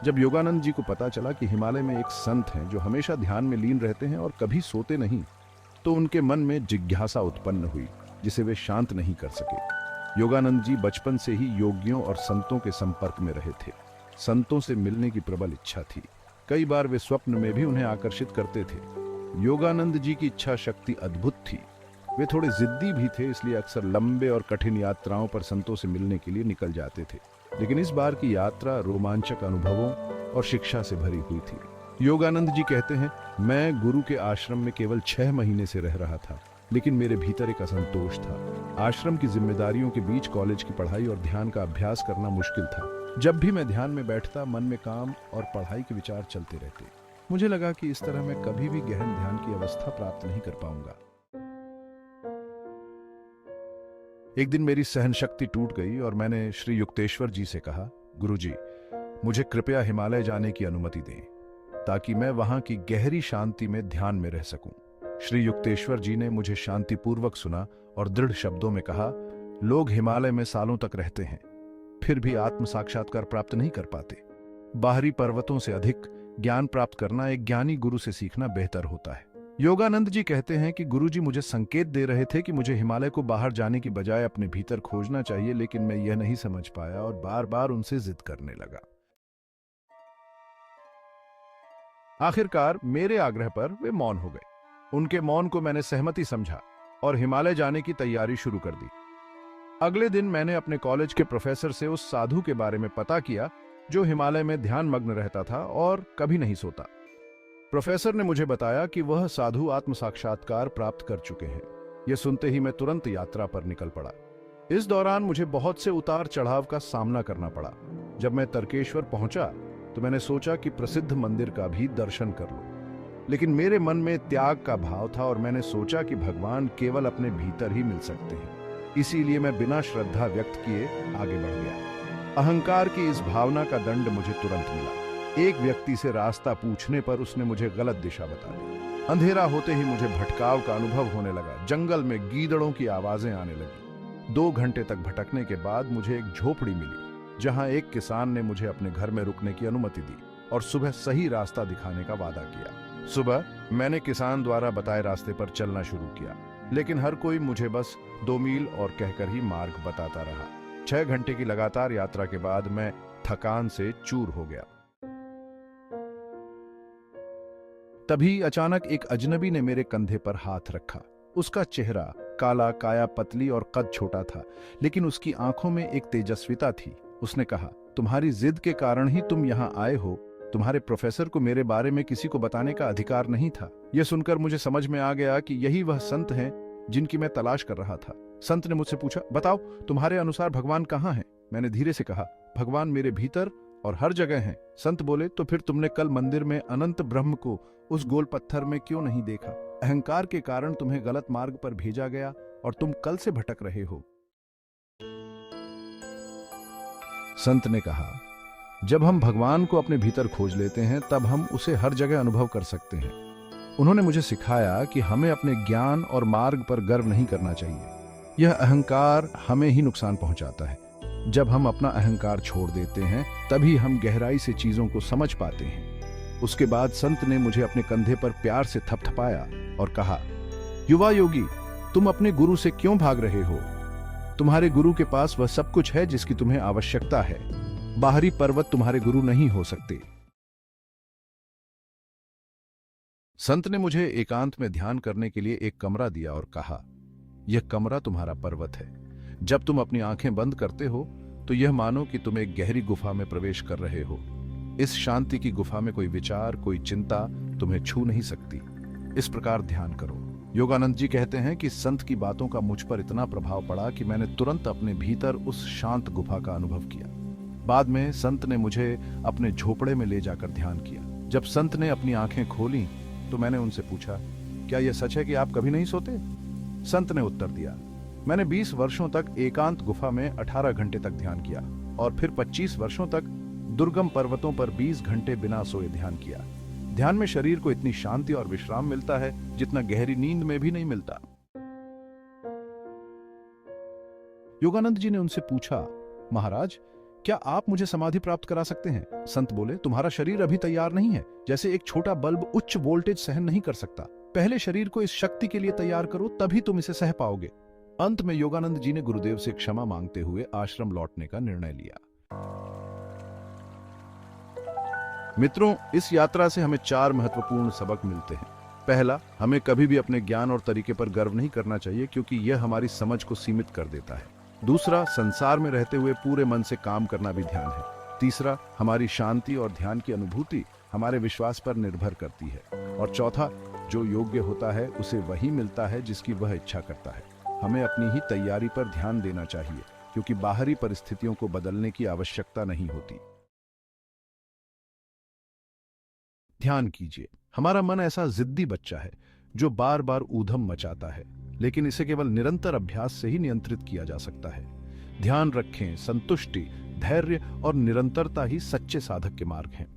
जब योगानंद जी को पता चला कि हिमालय में एक संत हैं जो हमेशा ध्यान में लीन रहते हैं और कभी सोते नहीं, तो उनके मन में जिज्ञासा उत्पन्न हुई जिसे वे शांत नहीं कर सके। योगानंद जी बचपन से ही योगियों और संतों के संपर्क में रहे थे। संतों से मिलने की प्रबल इच्छा थी। कई बार वे स्वप्न में भी उन्हें आकर्षित करते थे। योगानंद जी की इच्छा शक्ति अद्भुत थी। वे थोड़े जिद्दी भी थे, इसलिए अक्सर लंबे और कठिन यात्राओं पर संतों से मिलने के लिए निकल जाते थे। लेकिन इस बार की यात्रा रोमांचक अनुभवों और शिक्षा से भरी हुई थी। योगानंद जी कहते हैं, मैं गुरु के आश्रम में केवल 6 महीने से रह रहा था, लेकिन मेरे भीतर एक असंतोष था। आश्रम की जिम्मेदारियों के बीच कॉलेज की पढ़ाई और ध्यान का अभ्यास करना मुश्किल था। जब भी मैं ध्यान में बैठता, मन में काम और पढ़ाई के विचार चलते रहते। मुझे लगा कि इस तरह मैं कभी भी गहन ध्यान की अवस्था प्राप्त नहीं कर पाऊंगा। एक दिन मेरी सहन शक्ति टूट गई और मैंने श्री युक्तेश्वर जी से कहा, गुरुजी, मुझे कृपया हिमालय जाने की अनुमति दें ताकि मैं वहां की गहरी शांति में ध्यान में रह सकूं। श्री युक्तेश्वर जी ने मुझे शांतिपूर्वक सुना और दृढ़ शब्दों में कहा, लोग हिमालय में सालों तक रहते हैं, फिर भी आत्म साक्षात्कार प्राप्त नहीं कर पाते। बाहरी पर्वतों से अधिक ज्ञान प्राप्त करना एक ज्ञानी गुरु से सीखना बेहतर होता है। योगानंद जी कहते हैं कि गुरुजी मुझे संकेत दे रहे थे कि मुझे हिमालय को बाहर जाने की बजाय अपने भीतर खोजना चाहिए, लेकिन मैं यह नहीं समझ पाया और बार बार उनसे जिद करने लगा। आखिरकार मेरे आग्रह पर वे मौन हो गए। उनके मौन को मैंने सहमति समझा और हिमालय जाने की तैयारी शुरू कर दी। अगले दिन मैंने अपने कॉलेज के प्रोफेसर से उस साधु के बारे में पता किया जो हिमालय में ध्यान मग्न रहता था और कभी नहीं सोता। प्रोफेसर ने मुझे बताया कि वह साधु आत्म साक्षात्कार प्राप्त कर चुके हैं। यह सुनते ही मैं तुरंत यात्रा पर निकल पड़ा। इस दौरान मुझे बहुत से उतार चढ़ाव का सामना करना पड़ा। जब मैं तर्केश्वर पहुंचा तो मैंने सोचा कि प्रसिद्ध मंदिर का भी दर्शन कर लूं, लेकिन मेरे मन में त्याग का भाव था और मैंने सोचा कि भगवान केवल अपने भीतर ही मिल सकते हैं। इसीलिए मैं बिना श्रद्धा व्यक्त किए आगे बढ़ गया। अहंकार की इस भावना का दंड मुझे तुरंत मिला। एक व्यक्ति से रास्ता पूछने पर उसने मुझे गलत दिशा बता दी। अंधेरा होते ही मुझे भटकाव का अनुभव होने लगा। जंगल में गीदड़ों की आवाजें आने लगी। 2 घंटे तक भटकने के बाद मुझे एक झोपड़ी मिली जहां एक किसान ने मुझे अपने घर में रुकने की अनुमति दी और सुबह सही रास्ता दिखाने का वादा किया। सुबह मैंने किसान द्वारा बताए रास्ते पर चलना शुरू किया, लेकिन हर कोई मुझे बस 2 मील और कहकर ही मार्ग बताता रहा। 6 घंटे की लगातार यात्रा के बाद मैं थकान से चूर हो गया। तभी अचानक एक अजनबी ने मेरे कंधे पर हाथ रखा। उसका चेहरा काला, काया पतली और कद छोटा था, लेकिन उसकी आंखों में एक तेजस्विता थी। उसने कहा, तुम्हारी जिद के कारण ही तुम यहाँ आए हो। तुम्हारे प्रोफेसर को मेरे बारे में किसी को बताने का अधिकार नहीं था। यह सुनकर मुझे समझ में आ गया कि यही वह संत हैं जिनकी मैं तलाश कर रहा था। संत ने मुझसे पूछा, बताओ तुम्हारे अनुसार भगवान कहाँ हैं? मैंने धीरे से कहा, भगवान मेरे भीतर और हर जगह हैं। संत बोले, तो फिर तुमने कल मंदिर में अनंत ब्रह्म को उस गोल पत्थर में क्यों नहीं देखा? अहंकार के कारण तुम्हें गलत मार्ग पर भेजा गया और तुम कल से भटक रहे हो। संत ने कहा, जब हम भगवान को अपने भीतर खोज लेते हैं तब हम उसे हर जगह अनुभव कर सकते हैं। उन्होंने मुझे सिखाया कि हमें अपने ज्ञान और मार्ग पर गर्व नहीं करना चाहिए। यह अहंकार हमें ही नुकसान पहुंचाता है। जब हम अपना अहंकार छोड़ देते हैं तभी हम गहराई से चीजों को समझ पाते हैं। उसके बाद संत ने मुझे अपने कंधे पर प्यार से थपथपाया और कहा, युवा योगी, तुम अपने गुरु से क्यों भाग रहे हो? तुम्हारे गुरु के पास वह सब कुछ है जिसकी तुम्हें आवश्यकता है। बाहरी पर्वत तुम्हारे गुरु नहीं हो सकते। संत ने मुझे एकांत में ध्यान करने के लिए एक कमरा दिया और कहा, यह कमरा तुम्हारा पर्वत है। जब तुम अपनी आंखें बंद करते हो तो यह मानो कि तुम एक गहरी गुफा में प्रवेश कर रहे हो। इस शांति की गुफा में कोई विचार, कोई चिंता तुम्हें छू नहीं सकती। इस प्रकार ध्यान करो। योगानंद जी कहते हैं कि संत की बातों का मुझ पर इतना प्रभाव पड़ा कि मैंने तुरंत अपने भीतर उस शांत गुफा का अनुभव किया। बाद में संत ने मुझे अपने झोपड़े में ले जाकर ध्यान किया। जब संत ने अपनी आंखें खोली तो मैंने उनसे पूछा, क्या यह सच है कि आप कभी नहीं सोते? संत ने उत्तर दिया, मैंने 20 वर्षों तक एकांत गुफा में 18 घंटे तक ध्यान किया और फिर 25 वर्षों तक दुर्गम पर्वतों पर 20 घंटे बिना सोए ध्यान किया। ध्यान में शरीर को इतनी शांति और विश्राम मिलता है जितना गहरी नींद में भी नहीं मिलता। योगानंद जी ने उनसे पूछा, महाराज, क्या आप मुझे समाधि प्राप्त करा सकते हैं? संत बोले, तुम्हारा शरीर अभी तैयार नहीं है। जैसे एक छोटा बल्ब उच्च वोल्टेज सहन नहीं कर सकता। पहले शरीर को इस शक्ति के लिए तैयार करो, तभी तुम इसे सह पाओगे। अंत में योगानंद जी ने गुरुदेव से क्षमा मांगते हुए आश्रम लौटने का निर्णय लिया। मित्रों, इस यात्रा से हमें 4 महत्वपूर्ण सबक मिलते हैं। पहला, हमें कभी भी अपने ज्ञान और तरीके पर गर्व नहीं करना चाहिए, क्योंकि यह हमारी समझ को सीमित कर देता है। दूसरा, संसार में रहते हुए पूरे मन से काम करना भी ध्यान है। तीसरा, हमारी शांति और ध्यान की अनुभूति हमारे विश्वास पर निर्भर करती है। और चौथा, जो योग्य होता है उसे वही मिलता है जिसकी वह इच्छा करता है। हमें अपनी ही तैयारी पर ध्यान देना चाहिए, क्योंकि बाहरी परिस्थितियों को बदलने की आवश्यकता नहीं होती। ध्यान कीजिए, हमारा मन ऐसा जिद्दी बच्चा है जो बार बार ऊधम मचाता है, लेकिन इसे केवल निरंतर अभ्यास से ही नियंत्रित किया जा सकता है। ध्यान रखें, संतुष्टि, धैर्य और निरंतरता ही सच्चे साधक के मार्ग हैं।